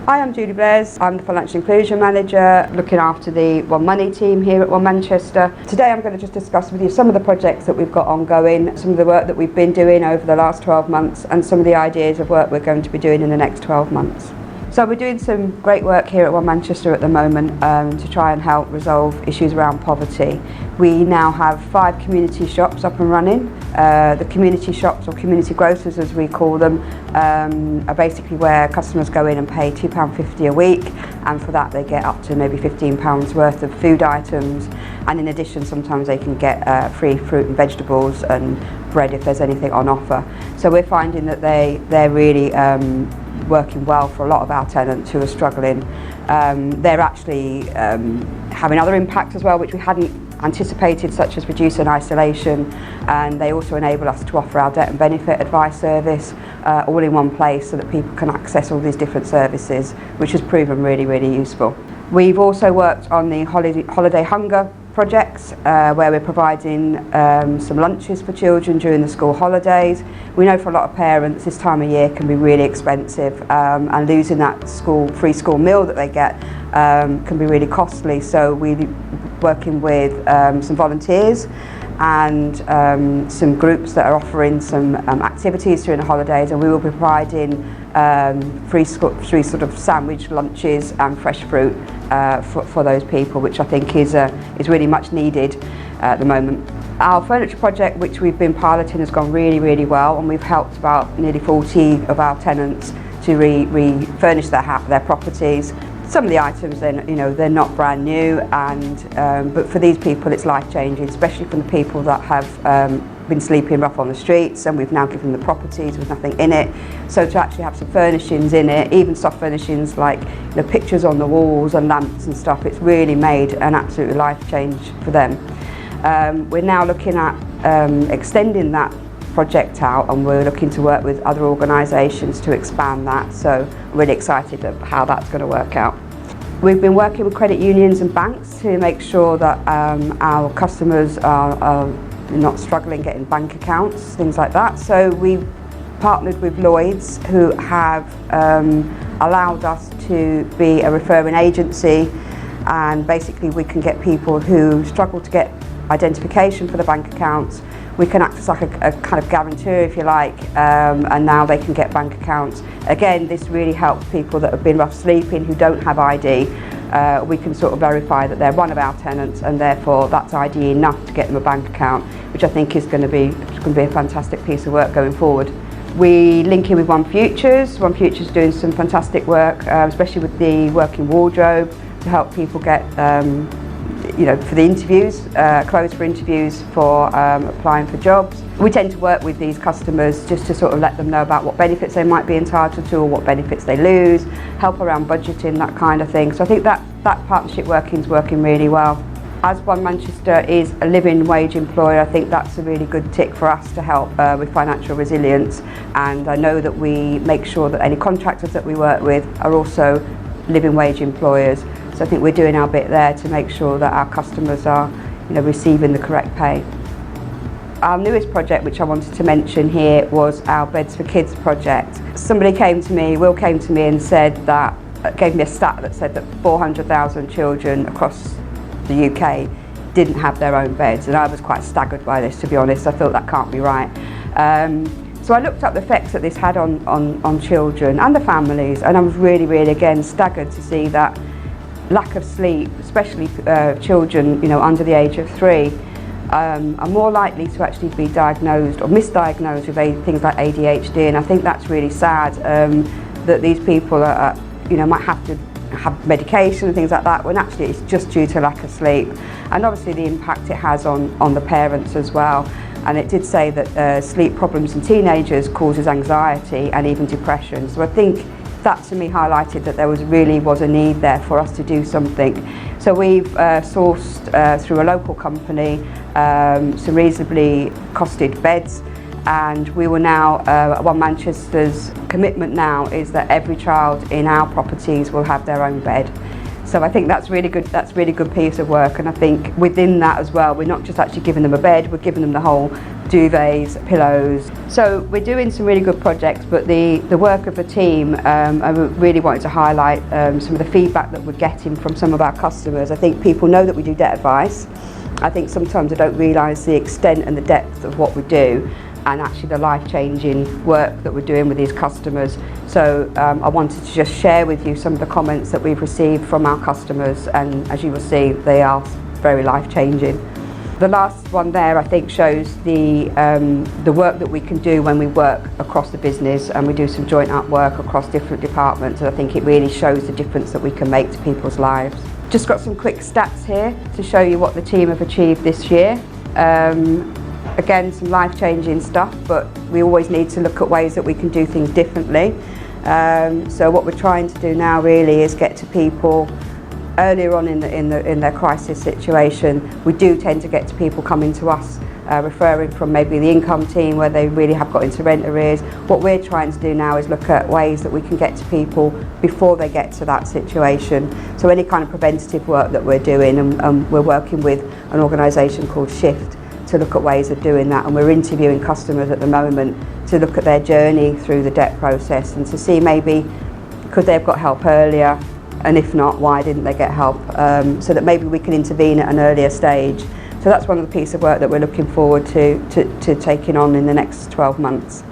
Hi, I'm Julie Blaise. I'm the Financial Inclusion Manager looking after the One Money team here at One Manchester. Today I'm going to just discuss with you some of the projects that we've got ongoing, some of the work that we've been doing over the last 12 months and some of the ideas of work we're going to be doing in the next 12 months. So we're doing some great work here at One Manchester at the moment to try and help resolve issues around poverty. We now have 5 community shops up and running. The community shops, or community grocers as we call them, are basically where customers go in and pay £2.50 a week, and for that they get up to maybe £15 worth of food items, and in addition sometimes they can get free fruit and vegetables and bread if there's anything on offer. So we're finding that they're really working well for a lot of our tenants who are struggling. They're actually having other impacts as well which we hadn't anticipated, such as reducing isolation, and they also enable us to offer our debt and benefit advice service all in one place so that people can access all these different services, which has proven really, really useful. We've also worked on the holiday hunger projects where we're providing some lunches for children during the school holidays. We know for a lot of parents this time of year can be really expensive, and losing that free school meal that they get can be really costly. So we're working with some volunteers and some groups that are offering some activities during the holidays, and we will be providing free sort of sandwich lunches and fresh fruit for those people, which I think is really much needed at the moment. Our furniture project, which we've been piloting, has gone really, really well, and we've helped about nearly 40 of our tenants to refurnish their properties. Some of the items, they're not brand new, and but for these people it's life-changing, especially from the people that have been sleeping rough on the streets, and we've now given them the properties with nothing in it. So to actually have some furnishings in it, even soft furnishings like pictures on the walls and lamps and stuff, it's really made an absolute life change for them. We're now looking at extending that project out, and we're looking to work with other organisations to expand that, so I'm really excited of how that's going to work out. We've been working with credit unions and banks to make sure that our customers are not struggling getting bank accounts, things like that. So we partnered with Lloyds, who have allowed us to be a referring agency, and basically we can get people who struggle to get identification for the bank accounts. We can act as like a kind of guarantor, if you like, and now they can get bank accounts. Again, this really helps people that have been rough sleeping who don't have ID. We can sort of verify that they're one of our tenants, and therefore that's ID enough to get them a bank account, which I think is going to be a fantastic piece of work going forward. We link in with One Futures. One Futures is doing some fantastic work, especially with the working wardrobe, to help people get for the interviews, clothes for interviews, for applying for jobs. We tend to work with these customers just to sort of let them know about what benefits they might be entitled to, or what benefits they lose, help around budgeting, that kind of thing. So I think that partnership working is working really well. As One Manchester is a living wage employer, I think that's a really good tick for us to help with financial resilience, and I know that we make sure that any contractors that we work with are also living wage employers. So I think we're doing our bit there to make sure that our customers are receiving the correct pay. Our newest project, which I wanted to mention here, was our Beds for Kids project. Somebody Will came to me and said that, gave me a stat that said that 400,000 children across the UK didn't have their own beds, and I was quite staggered by this, to be honest. I thought that can't be right. So I looked up the effects that this had on children and the families, and I was really, really again staggered to see that lack of sleep, especially children under the age of 3, are more likely to actually be diagnosed or misdiagnosed with things like ADHD, and I think that's really sad that these people might have to have medication and things like that, when actually it's just due to lack of sleep, and obviously the impact it has on the parents as well. And it did say that sleep problems in teenagers causes anxiety and even depression. So I think that to me highlighted that there really was a need there for us to do something. So we've sourced through a local company some reasonably costed beds, and we will now, One Manchester's commitment now is that every child in our properties will have their own bed. So I think that's really good. That's really good piece of work, and I think within that as well, we're not just actually giving them a bed, we're giving them the whole duvets, pillows. So we're doing some really good projects, but the work of the team, I really wanted to highlight some of the feedback that we're getting from some of our customers. I think people know that we do debt advice. I think sometimes they don't realise the extent and the depth of what we do, and actually the life-changing work that we're doing with these customers. So I wanted to just share with you some of the comments that we've received from our customers, and as you will see, they are very life-changing. The last one there I think shows the work that we can do when we work across the business and we do some joint up work across different departments, and I think it really shows the difference that we can make to people's lives. Just got some quick stats here to show you what the team have achieved this year. Again, some life-changing stuff, but we always need to look at ways that we can do things differently. So what we're trying to do now really is get to people earlier on in their crisis situation. We do tend to get to people coming to us, referring from maybe the income team where they really have got into rent arrears. What we're trying to do now is look at ways that we can get to people before they get to that situation. So any kind of preventative work that we're doing, and we're working with an organisation called Shift to look at ways of doing that, and we're interviewing customers at the moment to look at their journey through the debt process and to see maybe could they have got help earlier, and if not, why didn't they get help, so that maybe we can intervene at an earlier stage. So that's one of the pieces of work that we're looking forward to taking on in the next 12 months.